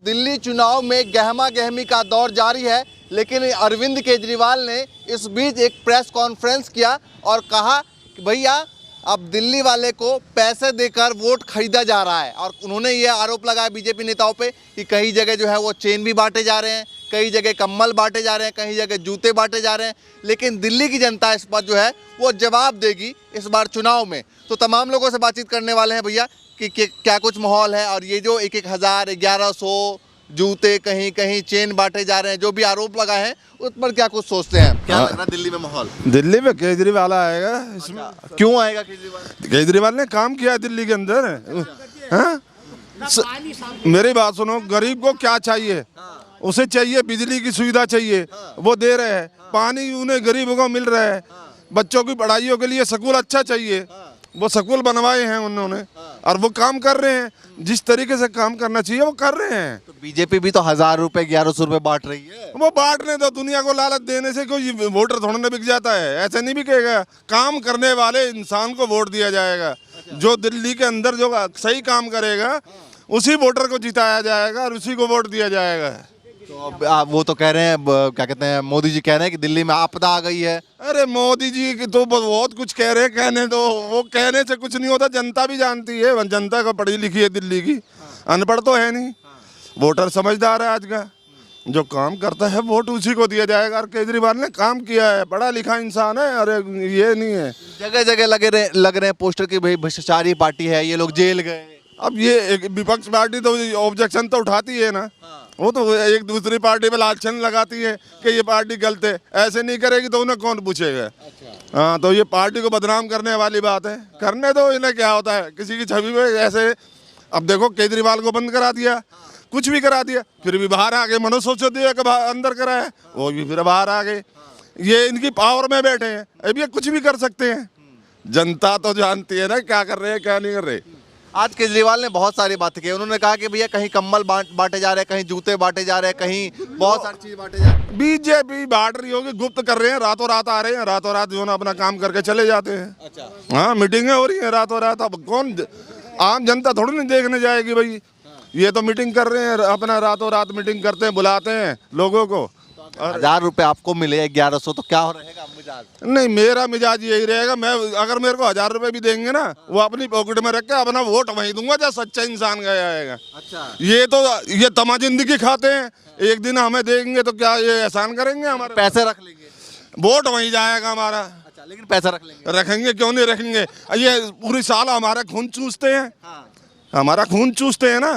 दिल्ली चुनाव में गहमा गहमी का दौर जारी है, लेकिन अरविंद केजरीवाल ने इस बीच एक प्रेस कॉन्फ्रेंस किया और कहा कि भैया अब दिल्ली वाले को पैसे देकर वोट खरीदा जा रहा है। और उन्होंने ये आरोप लगाया बीजेपी नेताओं पे कि कई जगह जो है वो चेन भी बांटे जा रहे हैं, कई जगह कम्बल बांटे जा रहे हैं, कई जगह जूते बांटे जा रहे हैं। लेकिन दिल्ली की जनता इस पर जो है वो जवाब देगी इस बार चुनाव में। तो तमाम लोगों से बातचीत करने वाले हैं भैया कि क्या कुछ माहौल है, और ये जो 1,000 1100 जूते कहीं कहीं चेन बांटे जा रहे हैं, जो भी आरोप लगाए हैं उस पर क्या कुछ सोचते हैं? क्या लग रहा है दिल्ली में माहौल? दिल्ली में केजरीवाल आएगा इसमें। क्यों आएगा केजरीवाल? केजरीवाल ने काम किया है दिल्ली के अंदर। हाँ? मेरी बात सुनो, गरीब को क्या चाहिए? उसे चाहिए बिजली की सुविधा चाहिए, वो दे रहे हैं। पानी उन्हें गरीबों को मिल रहा है। बच्चों की पढ़ाइयों के लिए स्कूल अच्छा चाहिए, वो स्कूल बनवाए हैं उन्होंने, और वो काम कर रहे हैं। जिस तरीके से काम करना चाहिए वो कर रहे हैं। तो बीजेपी भी तो 1000 रुपए 1100 रुपए बांट रही है। वो बांटने दो, दुनिया को लालच देने से कोई वोटर थोड़ा ना बिक जाता है। ऐसे नहीं बिकेगा। काम करने वाले इंसान को वोट दिया जाएगा। जो दिल्ली के अंदर जो सही काम करेगा उसी वोटर को जिताया जाएगा और उसी को वोट दिया जाएगा। तो अब वो तो कह रहे हैं, क्या कहते हैं, मोदी जी कह रहे हैं कि दिल्ली में आपदा आ गई है। अरे मोदी जी की तो बहुत कुछ कह रहे हैं, कहने दो। वो कहने से कुछ नहीं होता, जनता भी जानती है। जनता को पढ़ी लिखी है दिल्ली की, अनपढ़ तो है नहीं। वोटर समझदार है आज का, जो काम करता है वोट उसी को दिया जाएगा। और केजरीवाल ने काम किया है, पढ़ा लिखा इंसान है। अरे ये नहीं है, जगह जगह लग रहे हैं पोस्टर की भाई भ्रष्टाचारी पार्टी है, ये लोग जेल गए। अब ये एक विपक्ष पार्टी तो ऑब्जेक्शन तो उठाती है ना। वो तो एक दूसरी पार्टी पे लालचन लगाती है कि ये पार्टी गलत है। ऐसे नहीं करेगी तो उन्हें कौन पूछेगा? हाँ, तो ये पार्टी को बदनाम करने वाली बात है। करने दो, इन्हें क्या होता है किसी की छवि में ऐसे। अब देखो केजरीवाल को बंद करा दिया, कुछ भी करा दिया, फिर भी बाहर आ गए। मनोज सिसोदिया के अंदर कराया, वो भी फिर बाहर आ गए। ये इनकी पावर में बैठे हैं, अब ये कुछ भी कर सकते हैं। जनता तो जानती है ना क्या कर रहे हैं क्या नहीं कर रहे। आज केजरीवाल ने बहुत सारी बातें की। उन्होंने कहा कि भैया कहीं कम्बल बांटे जा रहे हैं, कहीं जूते बांटे जा रहे हैं, कहीं बहुत सारी चीज बांटे जा रहे हैं। बीजेपी बांट रही होगी, गुप्त कर रहे हैं। रातों रात आ रहे हैं, रातों रात जो ना अपना काम करके चले जाते हैं। अच्छा, हाँ, मीटिंगें हो रही हैं रातों रात। अब कौन आम जनता थोड़ी नहीं देखने जाएगी भाई। ये तो मीटिंग कर रहे हैं, अपना रातों रात मीटिंग करते हैं, बुलाते हैं लोगों को। 1000 रुपए आपको मिले 1100, तो क्या हो रहेगा मिजाज? नहीं, मेरा मिजाज यही रहेगा। मैं अगर मेरे को 1000 रुपए भी देंगे ना, वो अपनी पॉकेट में रख के अपना वोट वहीं दूंगा जहाँ सच्चा इंसान गया आएगा। अच्छा, ये तमा जिंदगी खाते हैं। एक दिन हमें देंगे तो क्या ये एहसान करेंगे हमारे? पैसे रख लेंगे, वोट वहीं जाएगा हमारा। अच्छा, लेकिन पैसा रख लेंगे। रखेंगे, क्यों नहीं रखेंगे? ये पूरी साल हमारा खून चूसते हैं। हमारा खून चूसते हैं ना।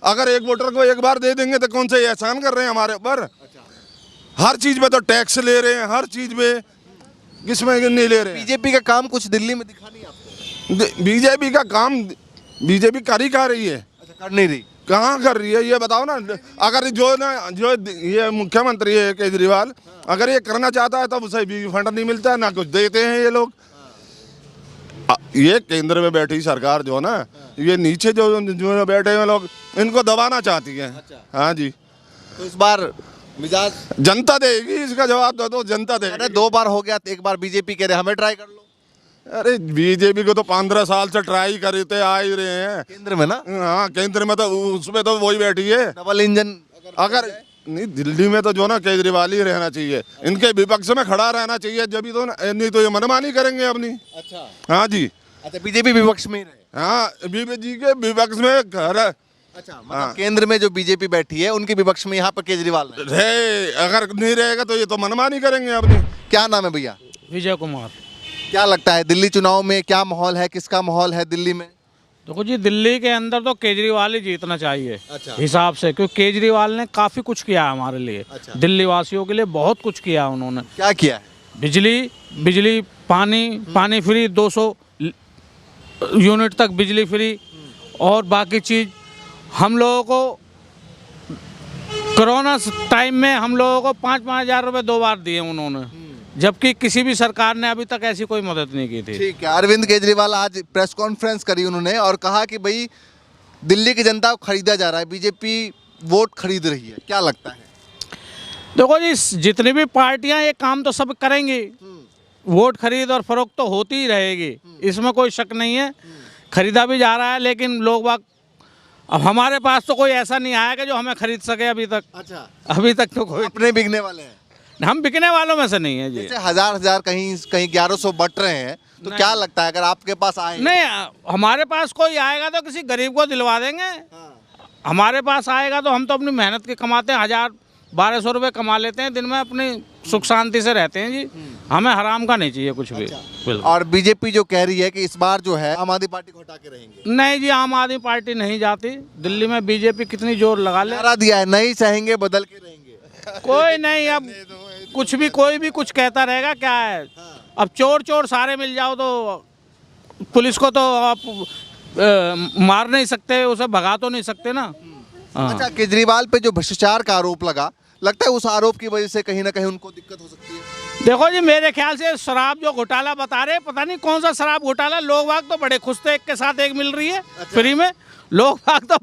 अगर एक वोटर को एक बार दे देंगे तो कौन से एहसान कर रहे हैं हमारे ऊपर? हर चीज में तो टैक्स ले रहे हैं, हर चीज में। किसमें नहीं ले रहे हैं? बीजेपी का काम कुछ दिल्ली में दिखा नहीं आपको? बीजेपी का काम बीजेपी कर ही रही है। अच्छा, कर नहीं रही? कहाँ कर रही है ये बताओ ना। अगर जो ये मुख्यमंत्री है केजरीवाल, अगर ये करना चाहता है तब उसे भी फंड नहीं मिलता है, ना कुछ देते हैं ये लोग। ये केंद्र में बैठी सरकार जो ना, ये नीचे जो बैठे हुए लोग, इनको दबाना चाहती है। हाँ जी, तो इस बार मिजाज जनता देगी, इसका जवाब दो जनता देगी। अरे 2 बार हो गया, एक बार बीजेपी कह रहे हमें ट्राई कर लो। अरे बीजेपी को तो 15 साल से ट्राई करते आ ही रहे हैं केंद्र में ना। हाँ, केंद्र में तो उसमें तो वही बैठी है। डबल इंजन अगर नहीं, दिल्ली में तो जो ना केजरीवाल ही रहना चाहिए। इनके विपक्ष में खड़ा रहना चाहिए, जब भी तो नहीं तो ये मनमानी करेंगे अपनी। अच्छा, हाँ जी। अच्छा, बीजेपी विपक्ष में ही रहे। हाँ, बीजेपी के विपक्ष में खड़ा। अच्छा, मतलब केंद्र में जो बीजेपी बैठी है उनके विपक्ष में यहाँ पर केजरीवाल रहे। अगर नहीं रहेगा तो ये तो मनमानी करेंगे अपनी। क्या नाम है भैया? विजय कुमार। क्या लगता है दिल्ली चुनाव में क्या माहौल है, किसका माहौल है दिल्ली में? देखो जी, दिल्ली के अंदर तो केजरीवाल ही जीतना चाहिए। अच्छा। हिसाब से, क्योंकि केजरीवाल ने काफ़ी कुछ किया है हमारे लिए। अच्छा। दिल्ली वासियों के लिए बहुत कुछ किया है उन्होंने। क्या किया है? बिजली पानी फ्री, 200 यूनिट तक बिजली फ्री, और बाकी चीज़ हम लोगों को कोरोना टाइम में हम लोगों को 5-5 हज़ार रुपये 2 बार दिए उन्होंने, जबकि किसी भी सरकार ने अभी तक ऐसी कोई मदद नहीं की थी। ठीक है, अरविंद केजरीवाल आज प्रेस कॉन्फ्रेंस करी उन्होंने और कहा कि भाई दिल्ली की जनता को खरीदा जा रहा है, बीजेपी वोट खरीद रही है। क्या लगता है? देखो जी, जितनी भी पार्टियां ये काम तो सब करेंगी, वोट खरीद और फरोख्त तो होती ही रहेगी, इसमें कोई शक नहीं है। खरीदा भी जा रहा है, लेकिन लोग बाग अब हमारे पास तो कोई ऐसा नहीं आया कि जो हमें खरीद सके अभी तक। अच्छा, अभी तक तो कोई, अपने बिकने वाले हैं। हम बिकने वालों में से नहीं है जी। जैसे हजार कहीं कहीं 1100 बट रहे हैं, तो क्या लगता है अगर आपके पास आए? नहीं, हमारे पास कोई आएगा तो किसी गरीब को दिलवा देंगे। हमारे पास आएगा तो हम तो अपनी मेहनत के कमाते हैं, 1000-1200 रुपये कमा लेते हैं दिन में, अपनी सुख शांति से रहते हैं जी। हमें हराम का नहीं चाहिए कुछ भी। बिल्कुल। और बीजेपी जो कह रही है कि इस बार जो है आम आदमी पार्टी को हटा के रहेंगे। नहीं जी, आम आदमी पार्टी नहीं जाती दिल्ली में। बीजेपी कितनी जोर लगा ले, नारा दिया है, नहीं सहेंगे बदल के रहेंगे। कोई नहीं, अब कुछ भी कोई भी कुछ कहता रहेगा, क्या है। अब चोर सारे मिल जाओ तो पुलिस को तो आप मार नहीं सकते, उसे भगा तो नहीं सकते ना। हाँ। अच्छा, केजरीवाल पे जो भ्रष्टाचार का आरोप लगता है उस आरोप की वजह से कहीं ना कहीं उनको दिक्कत हो सकती है। देखो जी, मेरे ख्याल से शराब जो घोटाला बता रहे, पता नहीं कौन सा शराब घोटाला, लोग बाग तो बड़े खुश थे, एक के साथ एक मिल रही है फ्री में। लोग बाग तो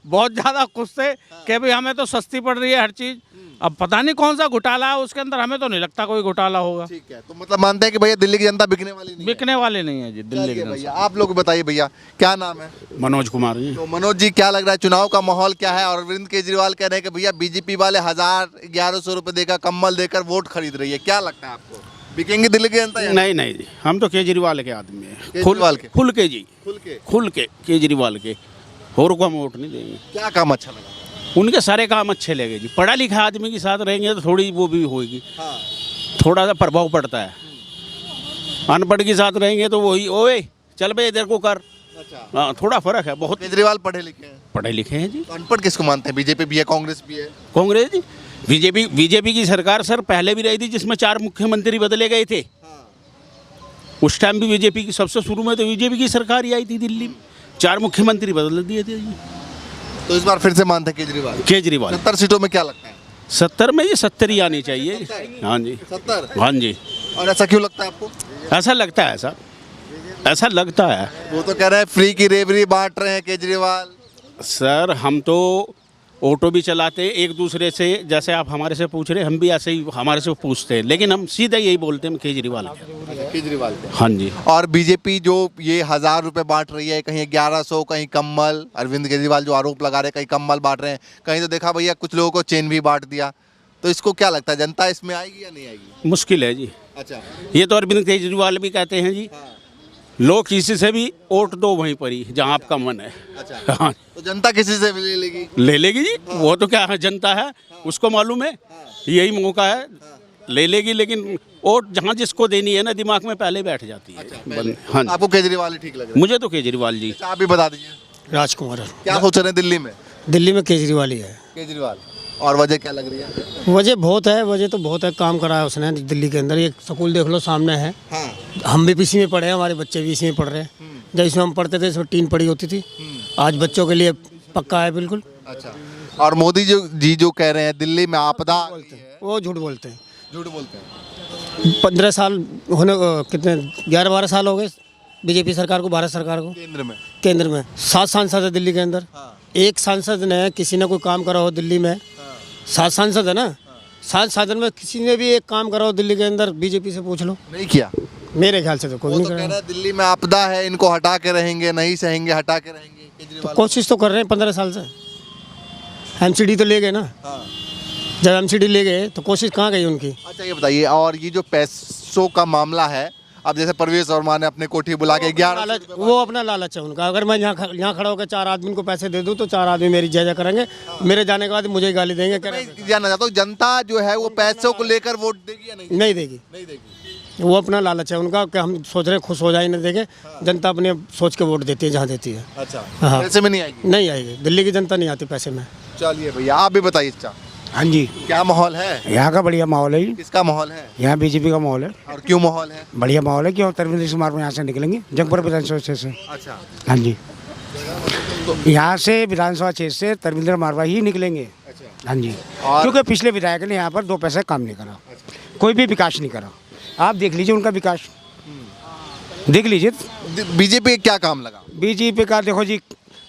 बहुत ज़्यादा खुश थे कि भाई हमें तो सस्ती पड़ रही है हर चीज़। अब पता नहीं कौन सा घोटाला है उसके अंदर, हमें तो नहीं लगता कोई घोटाला होगा। ठीक है, तो मतलब मानते हैं कि भैया दिल्ली की जनता बिकने वाली नहीं है। बिकने वाले नहीं है जी दिल्ली चलिए के। भैया, आप लोग बताइए भैया, क्या नाम है? मनोज कुमार जी। तो मनोज जी, क्या लग रहा है चुनाव का माहौल क्या है? और अरविंद केजरीवाल कह रहे हैं कि भैया बीजेपी वाले 1100 रुपए देकर कम्बल देकर वोट खरीद रही है, क्या लगता है आपको, बिकेंगे दिल्ली की जनता? नहीं नहीं जी, हम तो केजरीवाल के आदमी हैं। केजरीवाल के? खुल के जी, खुल के केजरीवाल के, और को हम वोट नहीं देंगे। क्या काम अच्छा लगा? उनके सारे काम अच्छे लगे जी। पढ़ा लिखा आदमी के साथ रहेंगे तो थोड़ी वो भी होगी, हाँ। थोड़ा सा प्रभाव पड़ता है। अनपढ़ के साथ रहेंगे तो वही, ओए चल भाई इधर को कर। अच्छा, हाँ, थोड़ा फर्क है बहुत। केजरीवाल पढ़े लिखे हैं, पढ़े लिखे हैं जी। तो अनपढ़ किसको मानते हैं? बीजेपी भी है, कांग्रेस भी है। कांग्रेस जी, बीजेपी की सरकार सर पहले भी रही थी, जिसमें 4 मुख्यमंत्री बदले गए थे। उस टाइम भी बीजेपी की, सबसे शुरू में तो बीजेपी की सरकार ही आई थी दिल्ली में, 4 मुख्यमंत्री बदल दिए थे जी। तो इस बार फिर से मानते हैं केजरीवाल? 70 सीटों में क्या लगता है? 70 में ये 70 ही आनी चाहिए। हाँ जी, 70? हाँ जी। और ऐसा क्यों लगता है आपको? ऐसा लगता है सर, ऐसा लगता है वो तो कह रहे हैं फ्री की रेवड़ी बांट रहे हैं केजरीवाल। सर। हम तो ऑटो भी चलाते एक दूसरे से, जैसे आप हमारे से पूछ रहे, हम भी ऐसे ही हमारे से पूछते हैं, लेकिन हम सीधा यही बोलते हैं केजरीवाल। केजरीवाल पे। हाँ जी। और बीजेपी जो ये 1000 रुपए बांट रही है, कहीं 1100, कहीं कम्बल, अरविंद केजरीवाल जो आरोप लगा रहे हैं कहीं कम्बल बांट रहे हैं, कहीं तो देखा भैया कुछ लोगों को चेन भी बांट दिया, तो इसको क्या लगता है जनता इसमें आएगी या नहीं आएगी? मुश्किल है जी। अच्छा, ये तो अरविंद केजरीवाल भी कहते हैं जी, लोग किसी से भी वोट दो वहीं पर ही जहाँ आपका मन है। अच्छा, हाँ, तो जनता किसी से भी ले लेगी? ले लेगी जी। वो तो क्या है, जनता है, उसको मालूम है, यही मौका है, ले लेगी। लेकिन वोट जहाँ जिसको देनी है ना, दिमाग में पहले बैठ जाती है। हाँ, आपको केजरीवाल ही ठीक लग रहा मुझे तो केजरीवाल जी। है? आप भी बता दीजिए, राजकुमार। क्या सोच रहे हैं दिल्ली में? दिल्ली में केजरीवाल ही है। केजरीवाल। और वजह क्या लग रही है? वजह बहुत है, वजह तो बहुत है, काम करा है उसने दिल्ली के अंदर। एक स्कूल देख लो सामने है, हम भी इसी में पढ़े हैं, हमारे बच्चे भी इसी में पढ़ रहे हैं। जब इसमें हम पढ़ते थे इसमें टीन पड़ी होती थी, आज बच्चों के लिए पक्का है बिल्कुल। अच्छा, और मोदी जो कह रहे हैं दिल्ली में आपदा आ गई है, वो झूठ बोलते हैं। झूठ बोलते हैं। 15 साल होने कितने 11-12 साल हो गए बीजेपी सरकार को, भारत सरकार को केंद्र में 7 सांसद है दिल्ली के अंदर। एक सांसद ने, किसी ने कोई काम करा हो दिल्ली में, 7 सांसद है ना, 7 सांसद में किसी ने भी एक काम करा हो दिल्ली के अंदर, बीजेपी से पूछ लो। नहीं किया मेरे ख्याल से तो कोई वो नहीं तो कर कह रहा। रहा है दिल्ली में आपदा है, इनको हटा के रहेंगे, नहीं सहेंगे, हटा के रहेंगे। केजरीवाल कोशिश तो कर रहे हैं 15 साल से। एमसीडी तो ले गए ना, जब एमसीडी ले गए तो कोशिश कहाँ गई उनकी? अच्छा, ये बताइए, और ये जो पैसों का मामला है, अब जैसे परवेश वर्मा ने अपने कोठी बुला के 11 लालच, वो अपना लालच है उनका। अगर मैं यहाँ खड़ा होकर 4 आदमी को पैसे दे दूँ तो 4 आदमी मेरी जय करेंगे, मेरे जाने के बाद मुझे गाली देंगे। क्या मैं जानना चाहता हूँ, जनता जो है वो पैसों को लेकर वोट देगी या नहीं? नहीं देगी, नहीं देगी। वो अपना लालच है उनका कि हम सोच रहे हैं खुश हो जाए, नहीं देंगे। जनता अपने सोच के वोट देती है जहाँ देती है। अच्छा, हाँ। पैसे में नहीं आएगी? नहीं आएगी, दिल्ली की जनता नहीं आती पैसे में। चलिए भैया, आप भी बताइए अच्छा, हाँ जी, क्या माहौल है? यहाँ का बढ़िया माहौल है। किसका माहौल है? यहाँ बीजेपी का माहौल है। और क्यों माहौल है? बढ़िया माहौल है, क्यों तरविंद्र कुमार यहाँ से निकलेंगे जंगपुर विधानसभा क्षेत्र से। अच्छा, हाँ जी, यहाँ से विधानसभा क्षेत्र से तरविंद्र मारवा ही निकलेंगे। हाँ जी, क्योंकि पिछले विधायक ने यहाँ पर 2 पैसे काम नहीं करा, कोई भी विकास नहीं करा। आप देख लीजिए उनका विकास, देख लीजिए। बीजेपी क्या काम लगा? बीजेपी का देखो जी,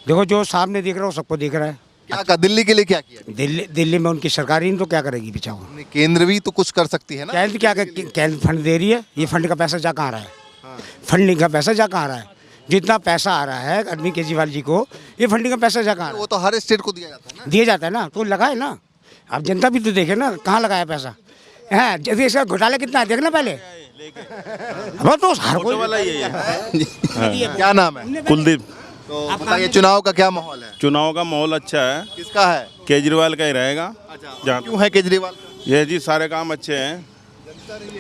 देखो जो सामने दिख रहा है वो सबको दिख रहा है। क्या का दिल्ली के लिए क्या किया? दिल्ली में उनकी सरकार ही तो क्या करेगी बेचाओ। केंद्र भी तो कुछ कर सकती है ना। केंद्र क्या केंद्र फंड दे रही है, ये फंड का पैसा जा कहाँ रहा है? फंडिंग का पैसा जा कहाँ रहा है? जितना पैसा आ रहा है अरविंद केजरीवाल जी को, ये फंडिंग का पैसा कहाँ आ रहा वो तो हर स्टेट को दिया जाता है है? दिया जाता है ना, तो लगाए ना। अब जनता भी तो देखे ना कहाँ लगाया पैसा है। जैसे इसका घोटाला कितना है देखना पहले। अब तो हर कोई वाला ही है। क्या नाम है? कुलदीप। तो बताइए चुनाव का क्या माहौल है? चुनाव का माहौल अच्छा है, किसका है? केजरीवाल का ही रहेगा। जहाँ क्यों है केजरीवाल? ये जी सारे काम अच्छे हैं,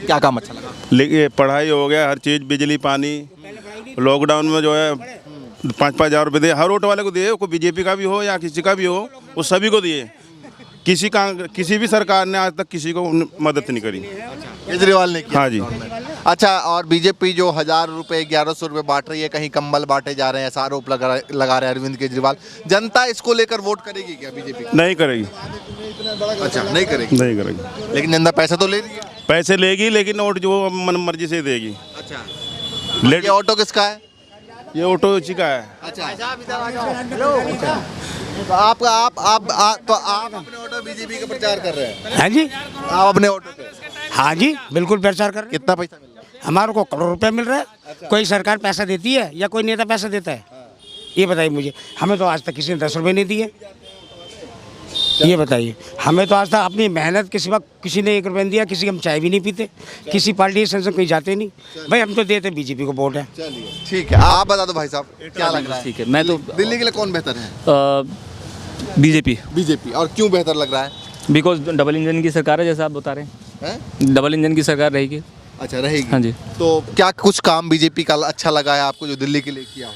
क्या काम अच्छा लगा? लेकिन पढ़ाई हो गया, हर चीज़, बिजली, पानी। लॉकडाउन में जो है 5-5 हज़ार रुपये दिए हर ऑटो वाले को दिए, कोई बीजेपी का भी हो या किसी का भी हो, वो सभी को दिए। किसी भी सरकार ने आज तक किसी को मदद नहीं करी। केजरीवाल ने किया? हाँ जी। अच्छा, और बीजेपी जो 1000 रुपये 1100 रुपये बांट रही है, कहीं कंबल बांटे जा रहे हैं, ऐसा आरोप लगा रहे हैं अरविंद केजरीवाल, जनता इसको लेकर वोट करेगी क्या बीजेपी? नहीं करेगी। अच्छा, नहीं करेगी। नहीं करेगी। लेकिन जनता पैसा तो ले रही है। पैसे लेगी लेकिन वोट जो मन मर्जी से देगी। अच्छा, लेट ये ऑटो किसका है? ये ऑटो इसी का है। अच्छा, तो आप अपने ऑटो बीजेपी का प्रचार कर रहे हैं? है जी। आप अपने ऑटो पे? हाँ जी, बिल्कुल प्रचार कर रहे हैं। कितना पैसा मिल रहा है? हमारे को करोड़ रुपए मिल रहा है। कोई सरकार पैसा देती है या कोई नेता पैसा देता है? ये बताइए मुझे। हमें तो आज तक किसी ने 10 रुपये नहीं दिए। ये बताइए, हमें तो आज तक अपनी मेहनत के सिवा किसी ने 1 रुपया नहीं दिया। किसी हम चाय भी नहीं पीते, किसी पार्टी से कहीं जाते नहीं भाई। हम तो देते बीजेपी को वोट है। चलिए ठीक है, आप बता दो भाई साहब क्या लग रहा है? ठीक है, मैं तो दिल्ली के लिए कौन बेहतर है? BJP, BJP. और क्यों बेहतर लग रहा है? बिकॉज डबल इंजन की सरकार है, जैसा आप बता रहे हैं। हैं? डबल इंजन की सरकार रहेगी। अच्छा, रहेगी। हाँ जी। तो क्या कुछ काम बीजेपी का अच्छा लगा है आपको जो दिल्ली के लिए किया हो?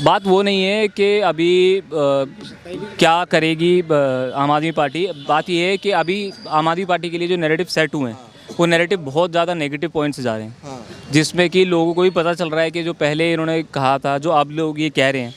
बात वो नहीं है कि अभी क्या करेगी आम आदमी पार्टी। बात ये है कि अभी आम आदमी पार्टी के लिए जो नैरेटिव सेट हुए हैं, वो नैरेटिव बहुत ज़्यादा नेगेटिव पॉइंट से जा रहे हैं, जिसमें कि लोगों को भी पता चल रहा है कि जो पहले इन्होंने कहा था, जो अब लोग ये कह रहे हैं,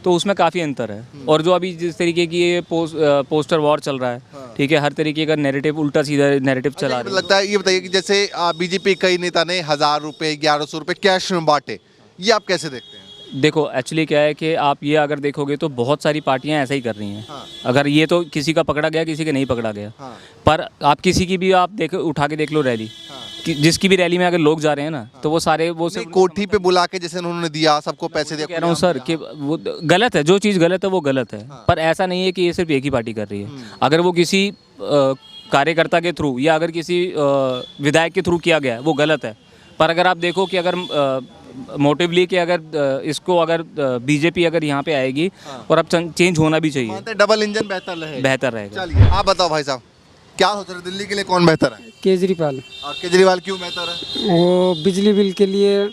तो उसमें काफ़ी अंतर है। और जो अभी जिस तरीके की ये पोस्टर वॉर चल रहा है, ठीक है, हर तरीके का नैरेटिव, उल्टा सीधा नैरेटिव चला रहा है। लगता है, ये बताइए कि जैसे बीजेपी कई नेता ने 1000 रुपये 1100 रुपये कैश में बांटे, ये आप कैसे देखते हैं? देखो, एक्चुअली क्या है कि आप ये अगर देखोगे तो बहुत सारी पार्टियां ऐसा ही कर रही हैं। अगर ये तो किसी का पकड़ा गया, किसी का नहीं पकड़ा गया, पर आप किसी की भी आप उठा के देख लो रैली, कि जिसकी भी रैली में अगर लोग जा रहे हैं ना, तो वो सारे वो सब कोठी पे बुला के जैसे उन्होंने दिया, सबको पैसे दिया। कह रहा हूँ सर कि वो गलत है। जो चीज़ गलत है वो गलत है, पर ऐसा नहीं है कि ये सिर्फ एक ही पार्टी कर रही है। अगर वो किसी कार्यकर्ता के थ्रू या अगर किसी विधायक के थ्रू किया गया है, वो गलत है। पर अगर आप देखो कि अगर मोटिवली कि अगर इसको अगर बीजेपी अगर यहाँ पे आएगी, और अब चेंज होना भी चाहिए, डबल इंजन बेहतर रहेगा। चलिए आप बताओ भाई साहब, क्या सोच रहे दिल्ली के लिए कौन बेहतर है? केजरीवाल। और केजरीवाल क्यों बेहतर है? वो बिजली बिल के लिए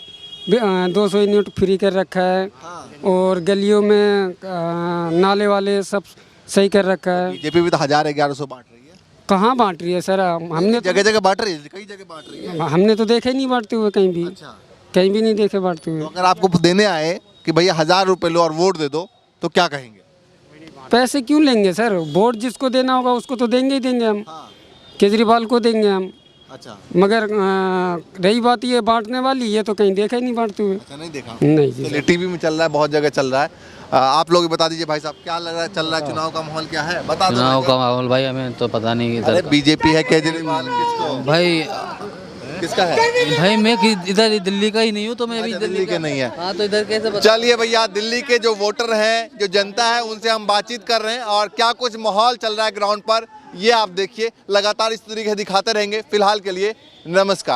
200 यूनिट फ्री कर रखा है, और गलियों में नाले वाले सब सही कर रखा है। बीजेपी भी तो 1000 1100 बांट रही है। कहाँ बांट रही है सर? हमने जगह जगह बांट रही है, कई जगह बांट रही है। हमने तो देखे नहीं बांटते हुए कहीं भी। कहीं भी नहीं देखे बांटते हुए। तो अगर आपको देने आए कि भैया 1000 रुपये लो और वोट दे दो, तो क्या कहेंगे? पैसे क्यों लेंगे सर? वोट जिसको देना होगा उसको तो देंगे ही देंगे हम। केजरीवाल को देंगे हम। अच्छा, मगर रही बात ये बांटने वाली, ये तो कहीं देखा ही नहीं बांटते हुए। अच्छा, नहीं देखा। नहीं जी। चलिए, टीवी में चल रहा है, बहुत जगह चल रहा है। आप लोग बता दीजिए भाई साहब, क्या लग रहा है, चल रहा है चुनाव का माहौल क्या है? बता दो। चुनाव का माहौल भाई हमें तो पता नहीं अरे इधर बीजेपी है, केजरीवाल किसको? भाई। किसका है? भाई मैं इधर दिल्ली का ही नहीं हूँ, तो मैं भी अच्छा, दिल्ली के नहीं है। हाँ, तो इधर कैसे पता? चलिए भैया, दिल्ली के जो वोटर हैं, जो जनता है, उनसे हम बातचीत कर रहे हैं और क्या कुछ माहौल चल रहा है ग्राउंड पर, ये आप देखिए। लगातार इस तरीके से दिखाते रहेंगे। फिलहाल के लिए नमस्कार।